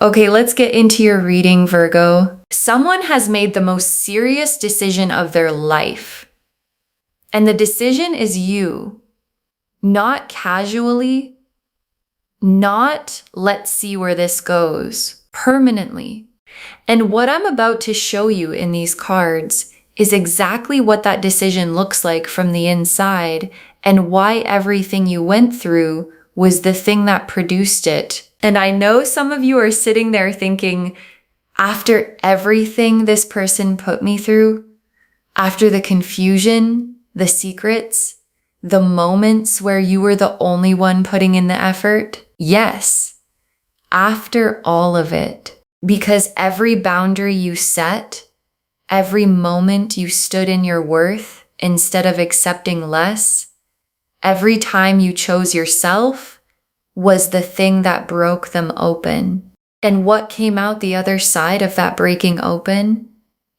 Okay, let's get into your reading, Virgo. Someone has made the most serious decision of their life. And the decision is you. Not casually, not let's see where this goes, permanently. And what I'm about to show you in these cards is exactly what that decision looks like from the inside and why everything you went through was the thing that produced it. And I know some of you are sitting there thinking, after everything this person put me through, after the confusion, the secrets, the moments where you were the only one putting in the effort, yes, after all of it, because every boundary you set, every moment you stood in your worth instead of accepting less, every time you chose yourself was the thing that broke them open. And what came out the other side of that breaking open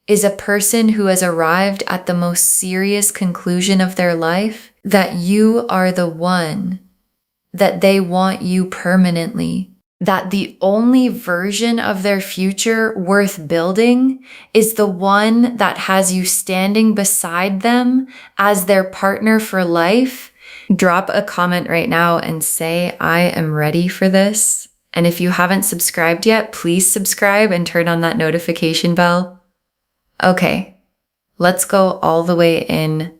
is a person who has arrived at the most serious conclusion of their life, that you are the one, that they want you permanently, that the only version of their future worth building is the one that has you standing beside them as their partner for life. Drop a comment right now and say, I am ready for this. And if you haven't subscribed yet, please subscribe and turn on that notification bell. Okay, let's go all the way in.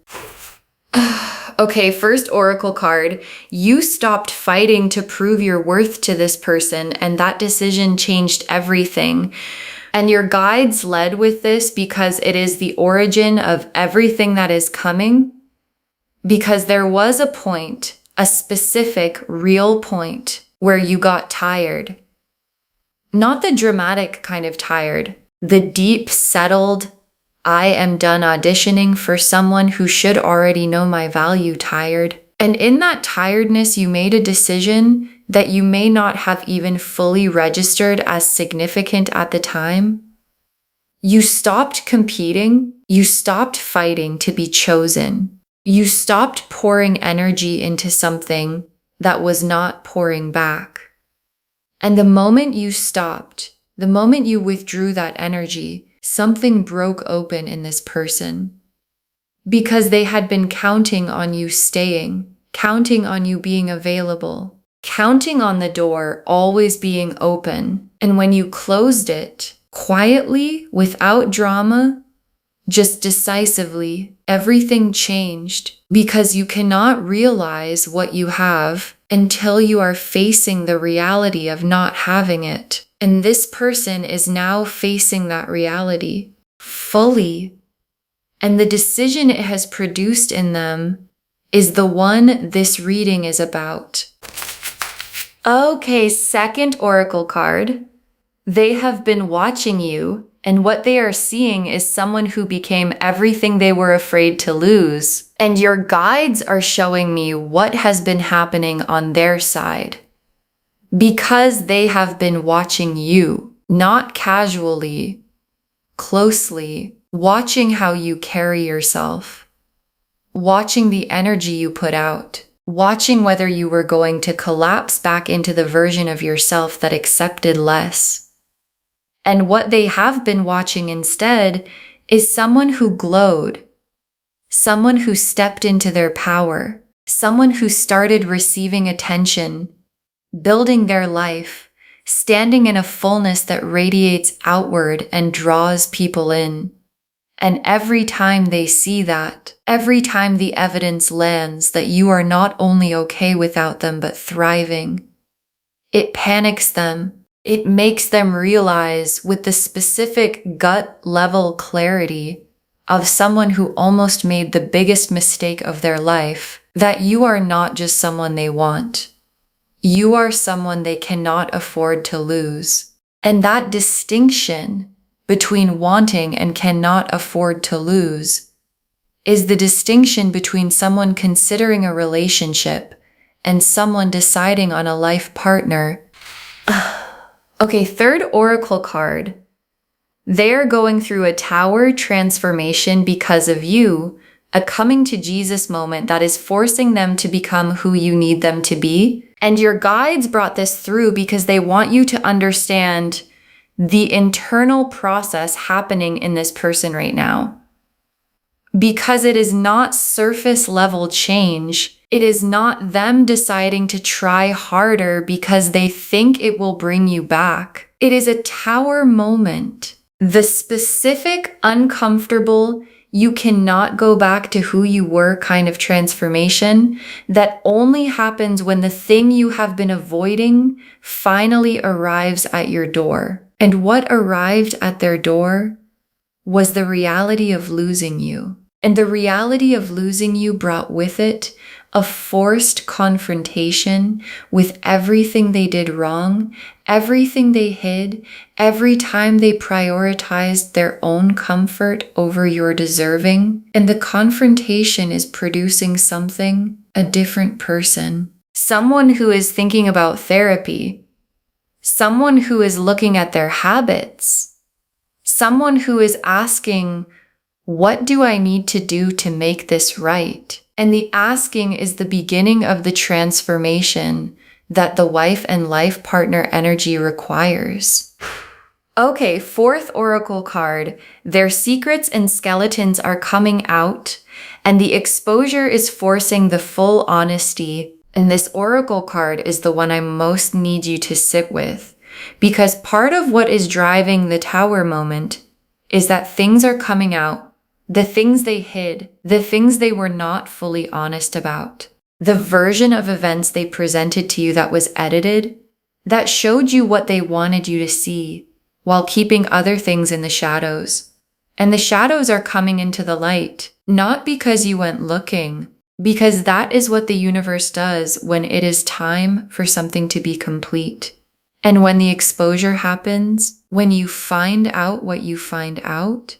Okay, first oracle card. You stopped fighting to prove your worth to this person, and that decision changed everything. And your guides led with this because it is the origin of everything that is coming. Because there was a point, a specific, real point, where you got tired. Not the dramatic kind of tired, the deep, settled, I am done auditioning for someone who should already know my value tired. And in that tiredness, you made a decision that you may not have even fully registered as significant at the time. You stopped competing. You stopped fighting to be chosen. You stopped pouring energy into something that was not pouring back. And the moment you stopped, the moment you withdrew that energy, something broke open in this person. Because they had been counting on you staying, counting on you being available, counting on the door always being open. And when you closed it, quietly, without drama, just decisively, everything changed, because you cannot realize what you have until you are facing the reality of not having it. And this person is now facing that reality fully. And the decision it has produced in them is the one this reading is about. Okay, second oracle card. They have been watching you, and what they are seeing is someone who became everything they were afraid to lose. And your guides are showing me what has been happening on their side. Because they have been watching you, not casually, closely, watching how you carry yourself, watching the energy you put out, watching whether you were going to collapse back into the version of yourself that accepted less. And what they have been watching instead is someone who glowed, someone who stepped into their power, someone who started receiving attention, building their life, standing in a fullness that radiates outward and draws people in. And every time they see that, every time the evidence lands that you are not only okay without them but thriving, it panics them. It makes them realize with the specific gut level clarity of someone who almost made the biggest mistake of their life that you are not just someone they want. You are someone they cannot afford to lose. And that distinction between wanting and cannot afford to lose is the distinction between someone considering a relationship and someone deciding on a life partner. Okay, third oracle card. They're going through a tower transformation because of you, a coming to Jesus moment that is forcing them to become who you need them to be. And your guides brought this through because they want you to understand the internal process happening in this person right now. Because it is not surface level change. It is not them deciding to try harder because they think it will bring you back. It is a tower moment. The specific, uncomfortable, you cannot go back to who you were kind of transformation that only happens when the thing you have been avoiding finally arrives at your door. And what arrived at their door was the reality of losing you. And the reality of losing you brought with it a forced confrontation with everything they did wrong, everything they hid, every time they prioritized their own comfort over your deserving. And the confrontation is producing something, a different person. Someone who is thinking about therapy. Someone who is looking at their habits. Someone who is asking, what do I need to do to make this right? And the asking is the beginning of the transformation that the wife and life partner energy requires. Okay, fourth oracle card. Their secrets and skeletons are coming out, and the exposure is forcing the full honesty. And this oracle card is the one I most need you to sit with, because part of what is driving the tower moment is that things are coming out. The things they hid, the things they were not fully honest about, the version of events they presented to you that was edited, that showed you what they wanted you to see, while keeping other things in the shadows. And the shadows are coming into the light, not because you went looking, because that is what the universe does when it is time for something to be complete. And when the exposure happens, when you find out what you find out,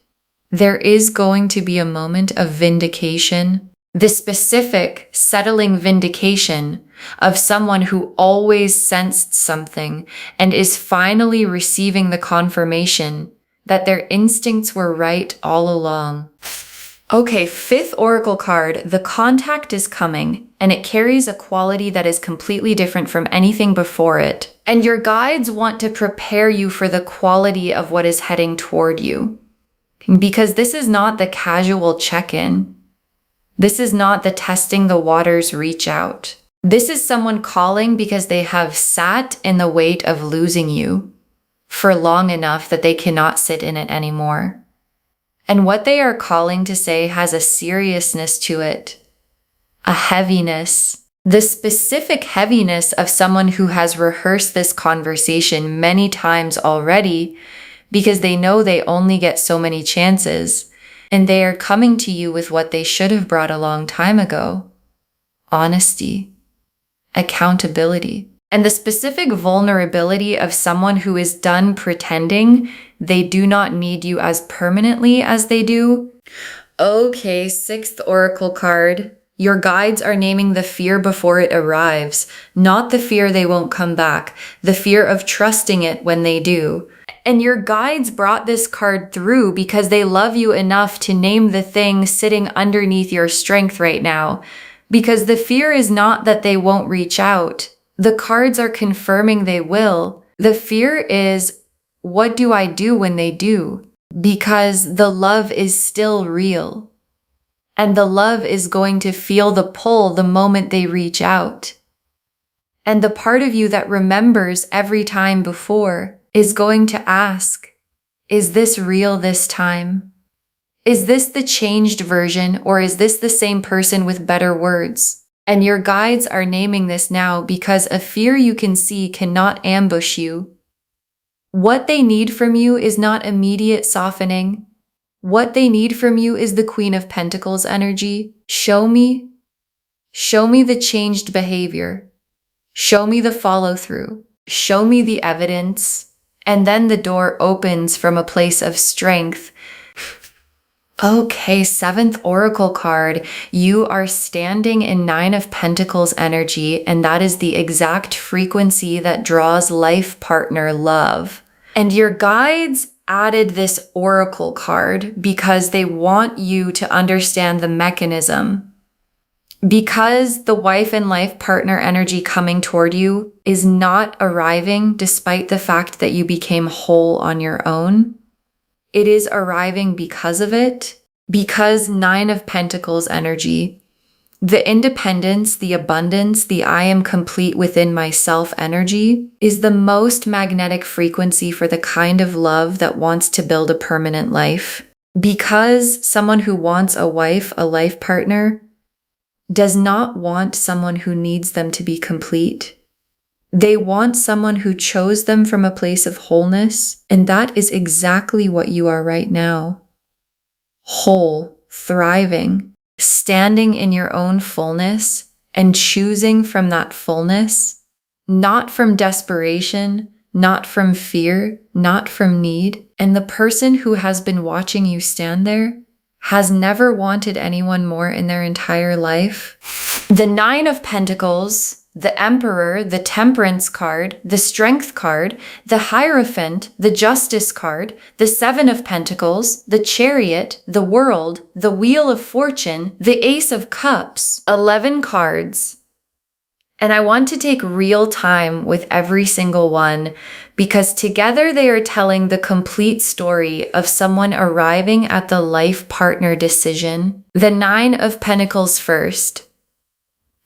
there is going to be a moment of vindication, the specific settling vindication of someone who always sensed something and is finally receiving the confirmation that their instincts were right all along. Okay, fifth oracle card, the contact is coming, and it carries a quality that is completely different from anything before it. And your guides want to prepare you for the quality of what is heading toward you. Because this is not the casual check-in. This is not the testing the waters reach out. This is someone calling because they have sat in the weight of losing you for long enough that they cannot sit in it anymore. And what they are calling to say has a seriousness to it, a heaviness, the specific heaviness of someone who has rehearsed this conversation many times already, because they know they only get so many chances, and they are coming to you with what they should have brought a long time ago. Honesty, accountability, and the specific vulnerability of someone who is done pretending they do not need you as permanently as they do. Okay, sixth oracle card. Your guides are naming the fear before it arrives, not the fear they won't come back, the fear of trusting it when they do. And your guides brought this card through because they love you enough to name the thing sitting underneath your strength right now. Because the fear is not that they won't reach out. The cards are confirming they will. The fear is, what do I do when they do? Because the love is still real. And the love is going to feel the pull the moment they reach out. And the part of you that remembers every time before is going to ask, is this real this time? Is this the changed version, or is this the same person with better words? And your guides are naming this now because a fear you can see cannot ambush you. What they need from you is not immediate softening. What they need from you is the Queen of Pentacles energy. Show me the changed behavior. Show me the follow through. Show me the evidence. And then the door opens from a place of strength. Okay, seventh oracle card. You are standing in Nine of Pentacles energy, and that is the exact frequency that draws life partner love. And your guides added this oracle card because they want you to understand the mechanism. Because the wife and life partner energy coming toward you is not arriving despite the fact that you became whole on your own. It is arriving because of it, because Nine of Pentacles energy, the independence, the abundance, the I am complete within myself energy is the most magnetic frequency for the kind of love that wants to build a permanent life. Because someone who wants a wife, a life partner, does not want someone who needs them to be complete. They want someone who chose them from a place of wholeness, and that is exactly what you are right now. Whole, thriving, standing in your own fullness and choosing from that fullness, not from desperation, not from fear, not from need. And the person who has been watching you stand there has never wanted anyone more in their entire life. The Nine of Pentacles, the Emperor, the Temperance card, the Strength card, the Hierophant, the Justice card, the Seven of Pentacles, the Chariot, the World, the Wheel of Fortune, the Ace of Cups, 11 cards. And I want to take real time with every single one because together they are telling the complete story of someone arriving at the life partner decision. The Nine of Pentacles first.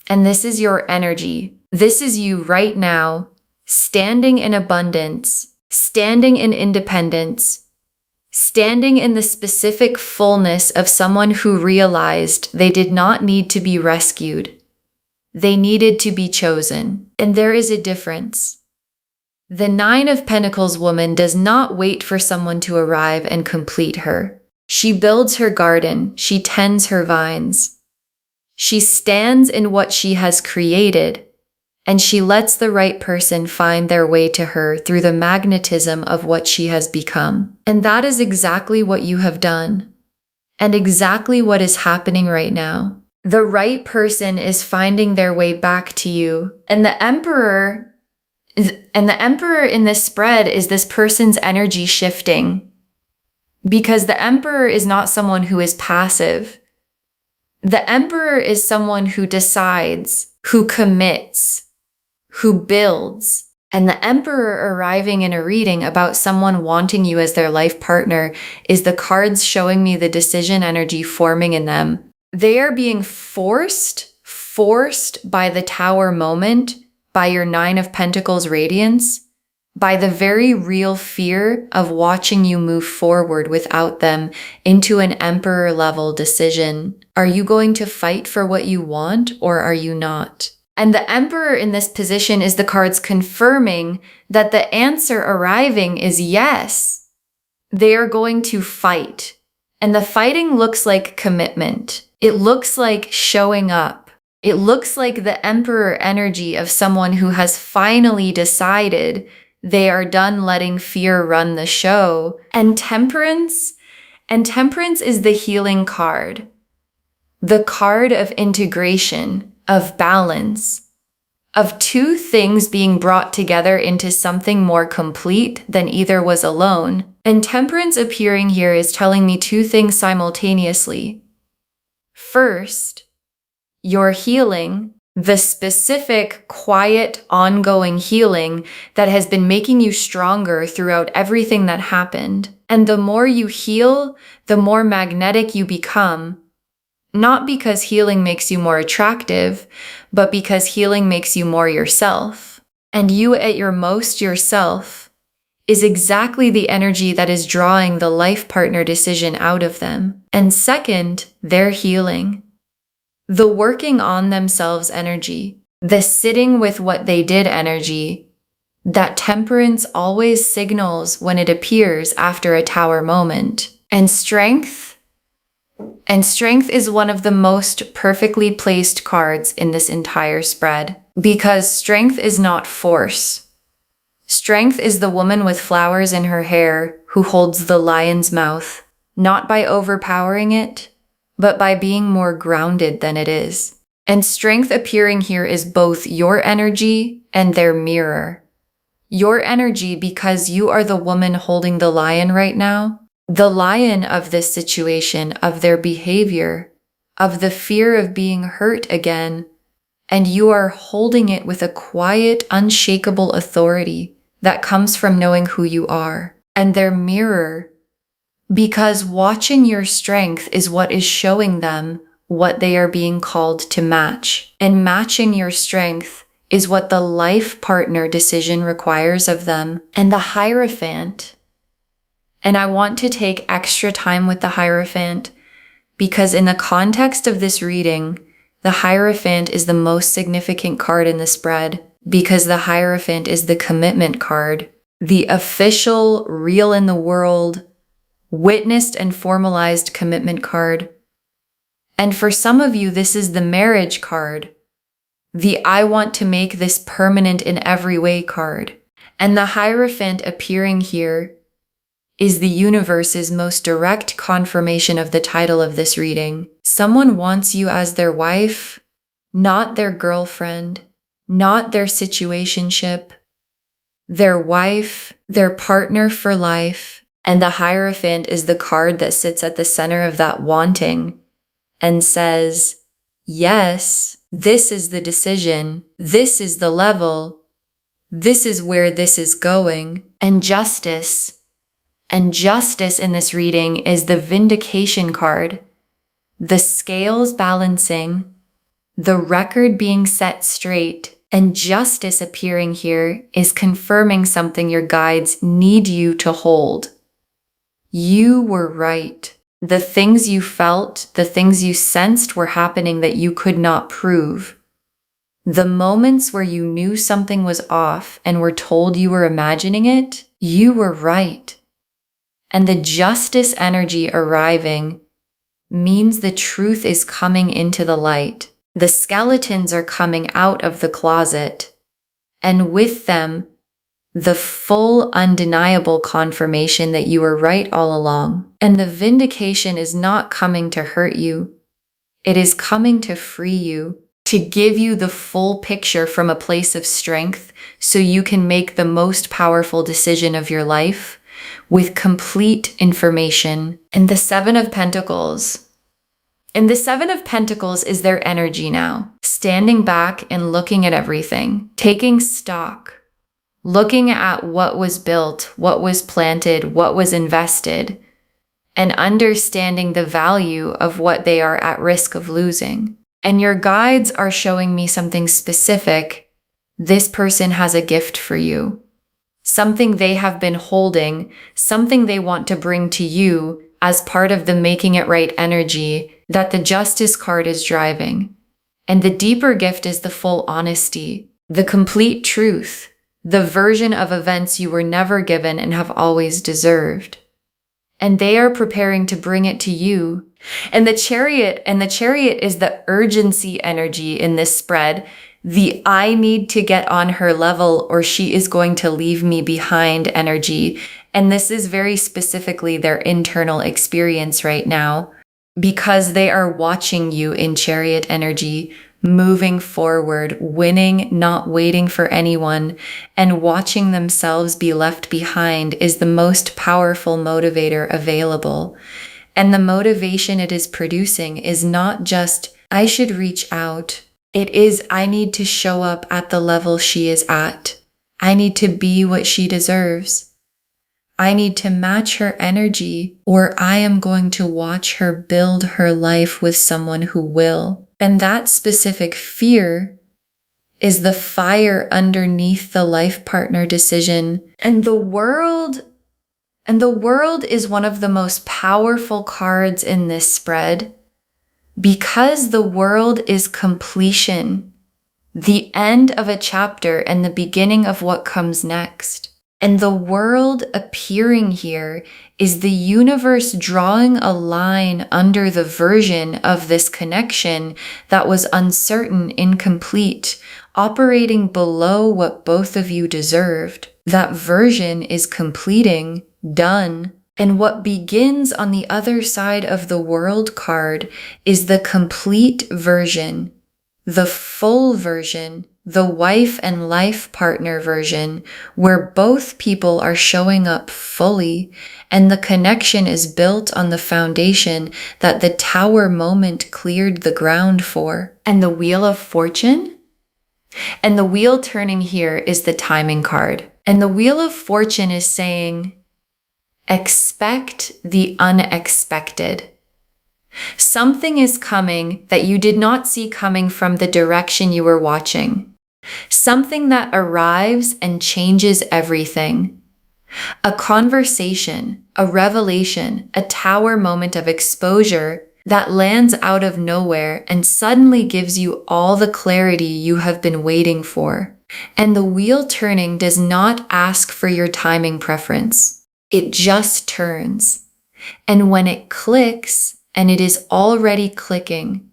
And this is your energy. This is you right now, standing in abundance, standing in independence, standing in the specific fullness of someone who realized they did not need to be rescued. They needed to be chosen. And there is a difference. The Nine of Pentacles woman does not wait for someone to arrive and complete her. She builds her garden. She tends her vines. She stands in what she has created, and she lets the right person find their way to her through the magnetism of what she has become. And that is exactly what you have done, and exactly what is happening right now. The right person is finding their way back to you. And the Emperor in this spread is this person's energy shifting. Because the Emperor is not someone who is passive. The Emperor is someone who decides, who commits, who builds. And the Emperor arriving in a reading about someone wanting you as their life partner is the cards showing me the decision energy forming in them. They are being forced by the Tower moment, by your Nine of Pentacles radiance, by the very real fear of watching you move forward without them into an Emperor level decision. Are you going to fight for what you want or are you not? And the Emperor in this position is the cards confirming that the answer arriving is yes. They are going to fight. And the fighting looks like commitment. It looks like showing up. It looks like the Emperor energy of someone who has finally decided they are done letting fear run the show. And Temperance is the healing card. The card of integration, of balance, of two things being brought together into something more complete than either was alone. And Temperance appearing here is telling me two things simultaneously. First, your healing, the specific, quiet, ongoing healing that has been making you stronger throughout everything that happened. And the more you heal, the more magnetic you become. Not because healing makes you more attractive, but because healing makes you more yourself. And you at your most yourself is exactly the energy that is drawing the life partner decision out of them. And second, their healing. The working on themselves energy, the sitting with what they did energy, that Temperance always signals when it appears after a Tower moment. And strength is one of the most perfectly placed cards in this entire spread, because strength is not force. Strength is the woman with flowers in her hair who holds the lion's mouth, not by overpowering it, but by being more grounded than it is. And strength appearing here is both your energy and their mirror. Your energy, because you are the woman holding the lion right now, the lion of this situation, of their behavior, of the fear of being hurt again, and you are holding it with a quiet, unshakable authority that comes from knowing who you are. And their mirror, because watching your strength is what is showing them what they are being called to match. And matching your strength is what the life partner decision requires of them. And the Hierophant, and I want to take extra time with the Hierophant because in the context of this reading, the Hierophant is the most significant card in the spread because the Hierophant is the commitment card, the official, real in the world, witnessed and formalized commitment card. And for some of you, this is the marriage card, the I want to make this permanent in every way card. And the Hierophant appearing here is the universe's most direct confirmation of the title of this reading. Someone wants you as their wife, not their girlfriend, not their situationship, their wife, their partner for life. And the Hierophant is the card that sits at the center of that wanting and says, yes, this is the decision, this is the level, this is where this is going. And justice in this reading is the vindication card, the scales balancing, the record being set straight, and justice appearing here is confirming something your guides need you to hold. You were right. The things you felt, the things you sensed were happening that you could not prove. The moments where you knew something was off and were told you were imagining it, you were right. And the justice energy arriving means the truth is coming into the light. The skeletons are coming out of the closet, and with them, the full undeniable confirmation that you were right all along. And the vindication is not coming to hurt you. It is coming to free you, to give you the full picture from a place of strength so you can make the most powerful decision of your life with complete information. And the Seven of Pentacles. And the Seven of Pentacles is their energy now, standing back and looking at everything, taking stock, looking at what was built, what was planted, what was invested, and understanding the value of what they are at risk of losing. And your guides are showing me something specific. This person has a gift for you, something they have been holding, something they want to bring to you as part of the making it right energy that the Justice card is driving. And the deeper gift is the full honesty, the complete truth, the version of events you were never given and have always deserved. And they are preparing to bring it to you. And the Chariot is the urgency energy in this spread, the I need to get on her level or she is going to leave me behind energy. And this is very specifically their internal experience right now, because they are watching you in Chariot energy, moving forward, winning, not waiting for anyone, and watching themselves be left behind is the most powerful motivator available. And the motivation it is producing is not just, I should reach out. It is, I need to show up at the level she is at. I need to be what she deserves. I need to match her energy, or I am going to watch her build her life with someone who will. And that specific fear is the fire underneath the life partner decision. And the world is one of the most powerful cards in this spread because the world is completion, the end of a chapter and the beginning of what comes next. And the world appearing here is the universe drawing a line under the version of this connection that was uncertain, incomplete, operating below what both of you deserved. That version is completing, done. And what begins on the other side of the World card is the complete version, the full version, the wife and life partner version, where both people are showing up fully and the connection is built on the foundation that the Tower moment cleared the ground for. And the Wheel of Fortune? And the wheel turning here is the timing card. And the Wheel of Fortune is saying, expect the unexpected. Something is coming that you did not see coming from the direction you were watching. Something that arrives and changes everything. A conversation, a revelation, a Tower moment of exposure that lands out of nowhere and suddenly gives you all the clarity you have been waiting for. And the wheel turning does not ask for your timing preference. It just turns. And when it clicks, and it is already clicking,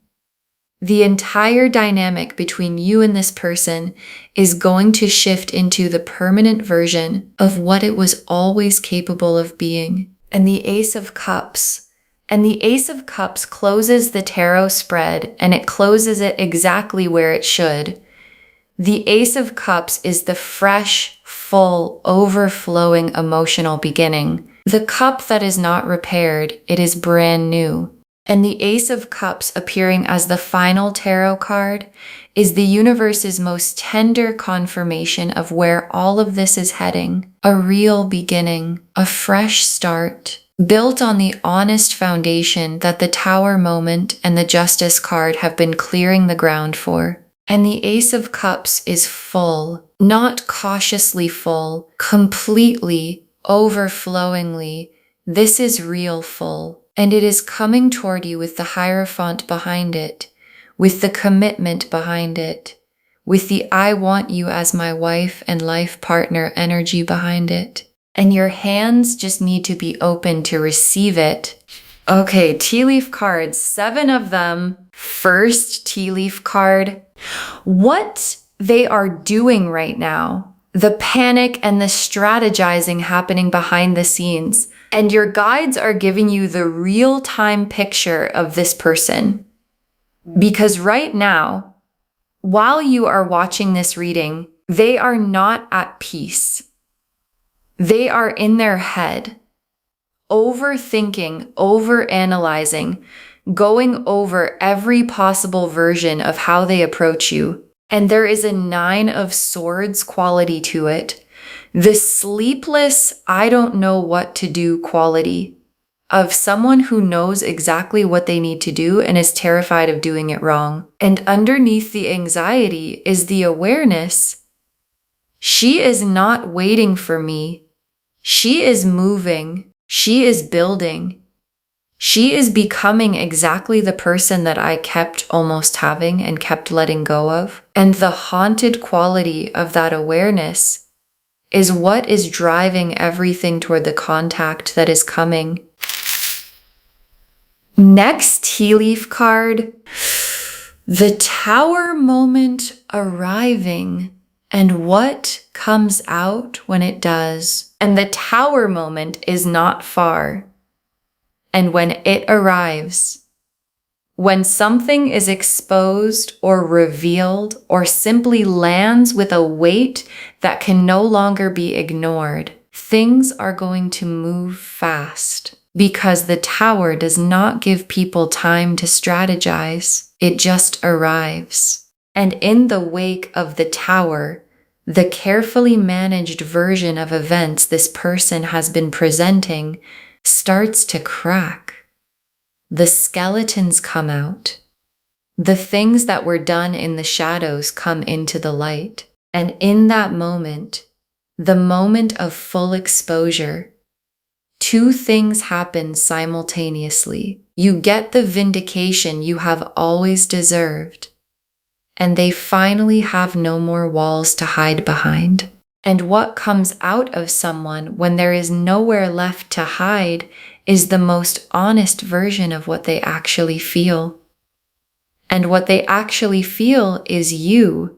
the entire dynamic between you and this person is going to shift into the permanent version of what it was always capable of being. And the Ace of Cups. And the Ace of Cups closes the tarot spread, and it closes it exactly where it should. The Ace of Cups is the fresh, full, overflowing emotional beginning. The cup that is not repaired, it is brand new. And the Ace of Cups appearing as the final tarot card is the universe's most tender confirmation of where all of this is heading. A real beginning, a fresh start, built on the honest foundation that the Tower moment and the Justice card have been clearing the ground for. And the Ace of Cups is full, not cautiously full, completely, overflowingly. This is real full. And it is coming toward you with the Hierophant behind it, with the commitment behind it, with the I want you as my wife and life partner energy behind it. And your hands just need to be open to receive it. Okay, tea leaf cards, 7 of them. First tea leaf card. What they are doing right now, the panic and the strategizing happening behind the scenes. And your guides are giving you the real-time picture of this person. Because right now, while you are watching this reading, they are not at peace. They are in their head, overthinking, overanalyzing, going over every possible version of how they approach you. And there is a 9 of Swords quality to it. The sleepless, I don't know what to do quality of someone who knows exactly what they need to do and is terrified of doing it wrong. And underneath the anxiety is the awareness. She is not waiting for me. She is moving. She is building. She is becoming exactly the person that I kept almost having and kept letting go of. And the haunted quality of that awareness is what is driving everything toward the contact that is coming. Next tea leaf card, the Tower moment arriving and what comes out when it does. And the Tower moment is not far. And when it arrives, when something is exposed or revealed or simply lands with a weight that can no longer be ignored, things are going to move fast because the Tower does not give people time to strategize. It just arrives. And in the wake of the Tower, the carefully managed version of events this person has been presenting starts to crack. The skeletons come out. The things that were done in the shadows come into the light. And in that moment, the moment of full exposure, 2 things happen simultaneously. You get the vindication you have always deserved, and they finally have no more walls to hide behind. And what comes out of someone when there is nowhere left to hide is the most honest version of what they actually feel. And what they actually feel is you.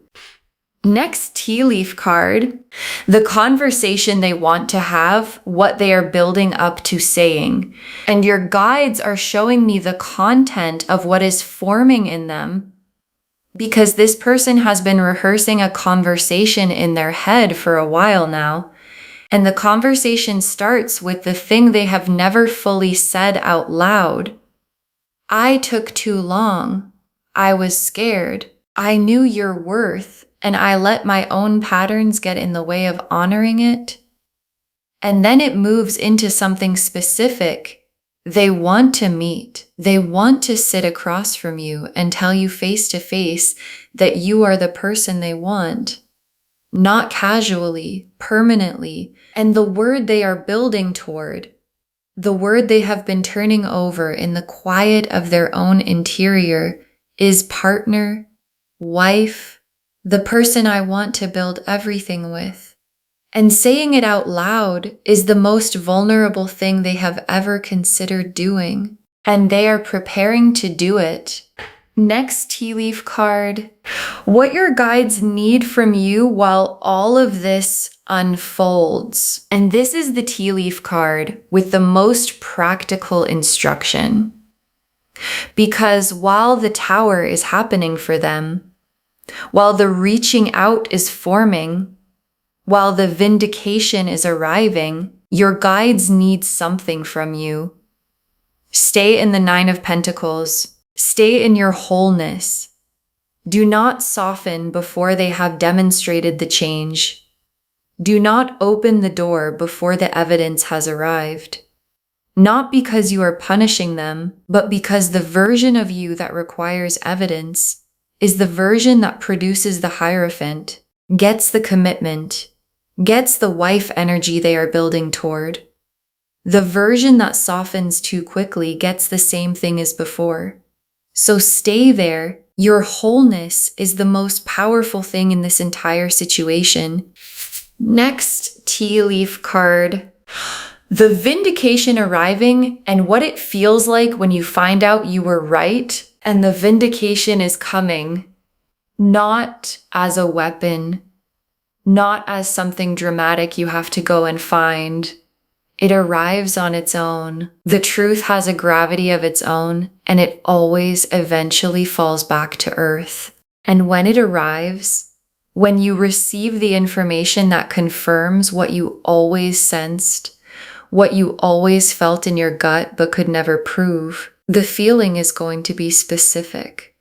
Next tea leaf card, the conversation they want to have, what they are building up to saying. And your guides are showing me the content of what is forming in them because this person has been rehearsing a conversation in their head for a while now. And the conversation starts with the thing they have never fully said out loud. I took too long. I was scared. I knew your worth, and I let my own patterns get in the way of honoring it. And then it moves into something specific. They want to meet. They want to sit across from you and tell you face to face that you are the person they want. Not casually, permanently. And the word they are building toward, the word they have been turning over in the quiet of their own interior, is partner, wife, the person I want to build everything with. And saying it out loud is the most vulnerable thing they have ever considered doing. And they are preparing to do it. Next tea leaf card. What your guides need from you while all of this unfolds. And this is the tea leaf card with the most practical instruction. Because while the tower is happening for them, while the reaching out is forming, while the vindication is arriving, your guides need something from you. Stay in the Nine of Pentacles. Stay in your wholeness. Do not soften before they have demonstrated the change. Do not open the door before the evidence has arrived. Not because you are punishing them, but because the version of you that requires evidence is the version that produces the Hierophant, gets the commitment, gets the wife energy they are building toward. The version that softens too quickly gets the same thing as before. So stay there. Your wholeness is the most powerful thing in this entire situation. Next tea leaf card. The vindication arriving and what it feels like when you find out you were right, and the vindication is coming, not as a weapon, not as something dramatic you have to go and find. It arrives on its own. The truth has a gravity of its own, and it always eventually falls back to earth. And when it arrives, when you receive the information that confirms what you always sensed, what you always felt in your gut but could never prove, the feeling is going to be specific,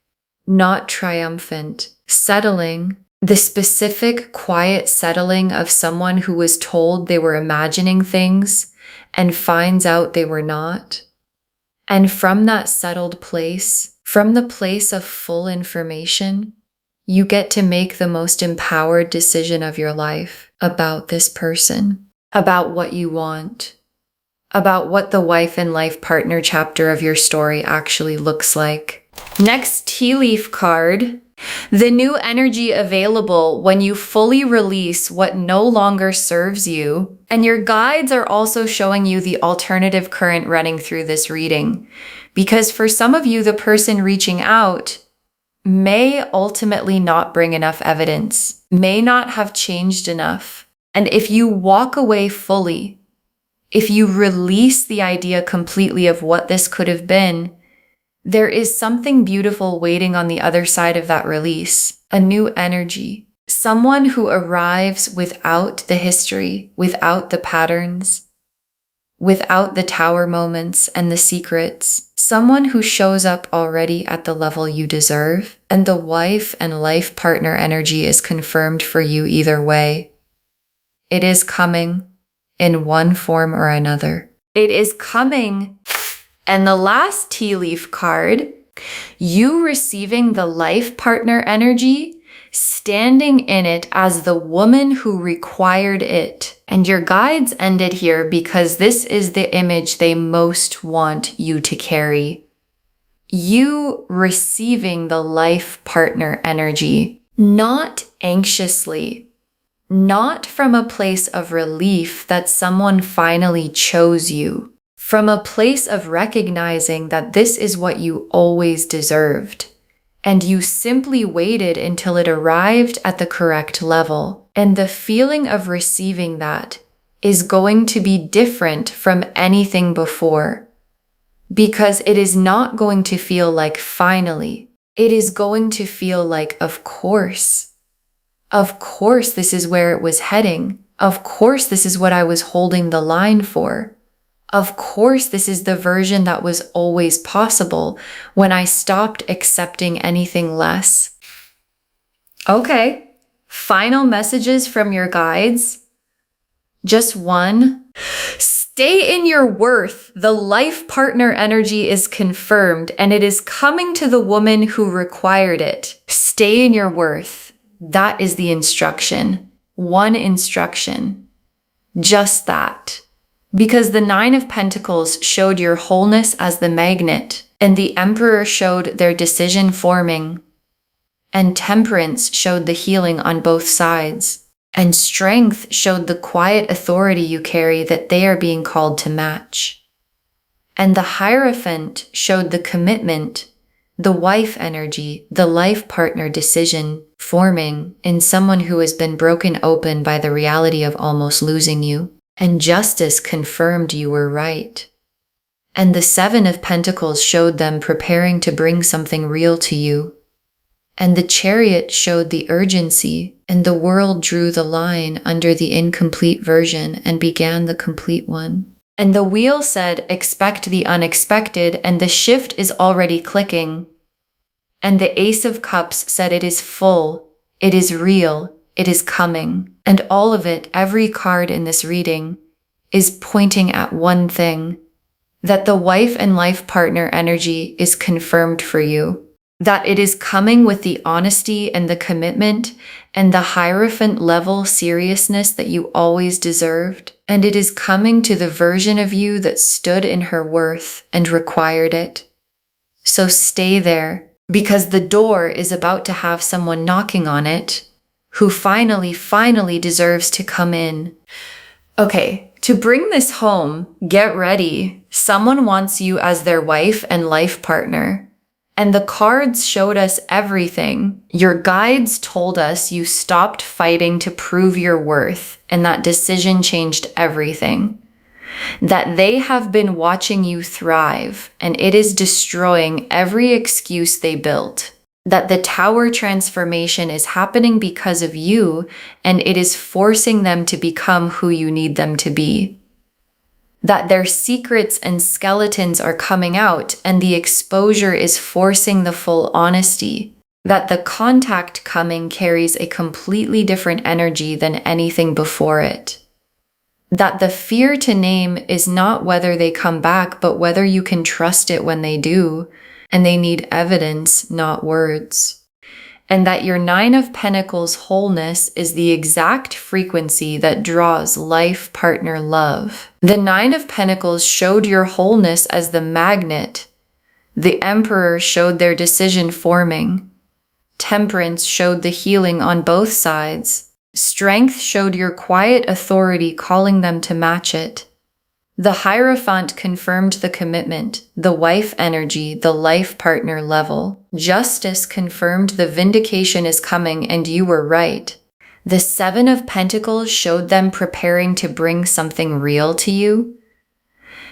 not triumphant, settling. The specific, quiet settling of someone who was told they were imagining things and finds out they were not. And from that settled place, from the place of full information, you get to make the most empowered decision of your life about this person, about what you want, about what the wife and life partner chapter of your story actually looks like. Next tea leaf card. The new energy available when you fully release what no longer serves you. And your guides are also showing you the alternative current running through this reading. Because for some of you, the person reaching out may ultimately not bring enough evidence, may not have changed enough. And if you walk away fully, if you release the idea completely of what this could have been, there is something beautiful waiting on the other side of that release, a new energy, someone who arrives without the history, without the patterns, without the tower moments and the secrets, someone who shows up already at the level you deserve, and the wife and life partner energy is confirmed for you either way. It is coming in one form or another. It is coming. And the last tea leaf card, you receiving the life partner energy, standing in it as the woman who required it. And your guides ended here because this is the image they most want you to carry. You receiving the life partner energy, not anxiously, not from a place of relief that someone finally chose you. From a place of recognizing that this is what you always deserved, and you simply waited until it arrived at the correct level. And the feeling of receiving that is going to be different from anything before, because it is not going to feel like finally. it is going to feel like, of course, this is where it was heading. Of course, this is what I was holding the line for. Of course, this is the version that was always possible when I stopped accepting anything less. Okay, final messages from your guides. Just one. Stay in your worth. The life partner energy is confirmed, and it is coming to the woman who required it. Stay in your worth. That is the instruction. One instruction. Just that. Because the Nine of Pentacles showed your wholeness as the magnet, and the Emperor showed their decision forming, and Temperance showed the healing on both sides, and Strength showed the quiet authority you carry that they are being called to match. And the Hierophant showed the commitment, the wife energy, the life partner decision forming in someone who has been broken open by the reality of almost losing you. And Justice confirmed you were right. And the Seven of Pentacles showed them preparing to bring something real to you. And the Chariot showed the urgency, and the World drew the line under the incomplete version and began the complete one. And the Wheel said, expect the unexpected, and the shift is already clicking. And the Ace of Cups said it is full, it is real, it is coming. And all of it, every card in this reading, is pointing at one thing, that the wife and life partner energy is confirmed for you, that it is coming with the honesty and the commitment and the Hierophant level seriousness that you always deserved, and it is coming to the version of you that stood in her worth and required it. So stay there, because the door is about to have someone knocking on it who finally deserves to come in. Okay, to bring this home, get ready. Someone wants you as their wife and life partner. And the cards showed us everything. Your guides told us you stopped fighting to prove your worth, and that decision changed everything. That they have been watching you thrive, and it is destroying every excuse they built. That the Tower transformation is happening because of you, and it is forcing them to become who you need them to be. That their secrets and skeletons are coming out, and the exposure is forcing the full honesty. That the contact coming carries a completely different energy than anything before it. That the fear to name is not whether they come back, but whether you can trust it when they do. And they need evidence, not words. And that your Nine of Pentacles wholeness is the exact frequency that draws life partner love. The Nine of Pentacles showed your wholeness as the magnet. The Emperor showed their decision forming. Temperance showed the healing on both sides. Strength showed your quiet authority calling them to match it. The Hierophant confirmed the commitment, the wife energy, the life partner level. Justice confirmed the vindication is coming and you were right. The Seven of Pentacles showed them preparing to bring something real to you.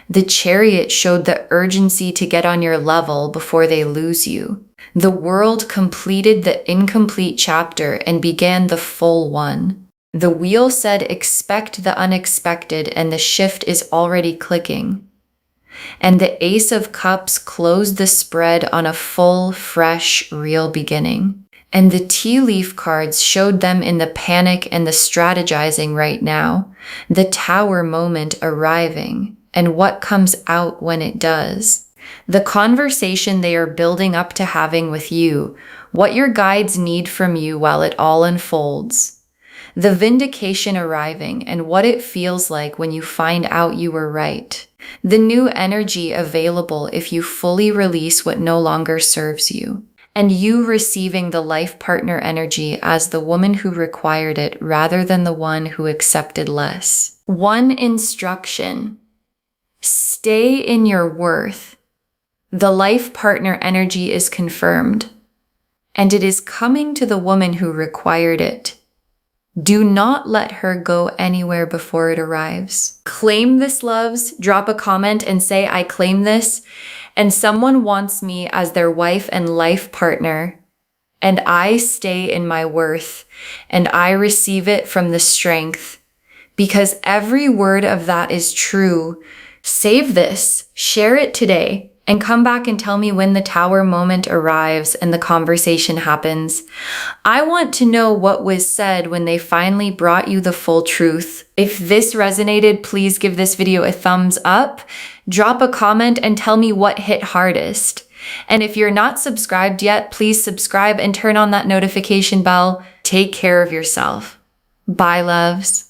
The Chariot showed the urgency to get on your level before they lose you. The World completed the incomplete chapter and began the full one. The Wheel said expect the unexpected, and the shift is already clicking. And the Ace of Cups closed the spread on a full, fresh, real beginning. And the tea leaf cards showed them in the panic and the strategizing right now, the Tower moment arriving, and what comes out when it does. The conversation they are building up to having with you, what your guides need from you while it all unfolds. The vindication arriving and what it feels like when you find out you were right. The new energy available if you fully release what no longer serves you. And you receiving the life partner energy as the woman who required it rather than the one who accepted less. One instruction. Stay in your worth. The life partner energy is confirmed. And it is coming to the woman who required it. Do not let her go anywhere before it arrives. Claim this, loves. Drop a comment and say, I claim this. and someone wants me as their wife and life partner, and I stay in my worth, and I receive it from the strength, because every word of that is true. Save this, share it today, and come back and tell me when the tower moment arrives and the conversation happens. I want to know what was said when they finally brought you the full truth. If this resonated, please give this video a thumbs up, drop a comment, and tell me what hit hardest. And if you're not subscribed yet, please subscribe and turn on that notification bell. Take care of yourself. Bye, loves.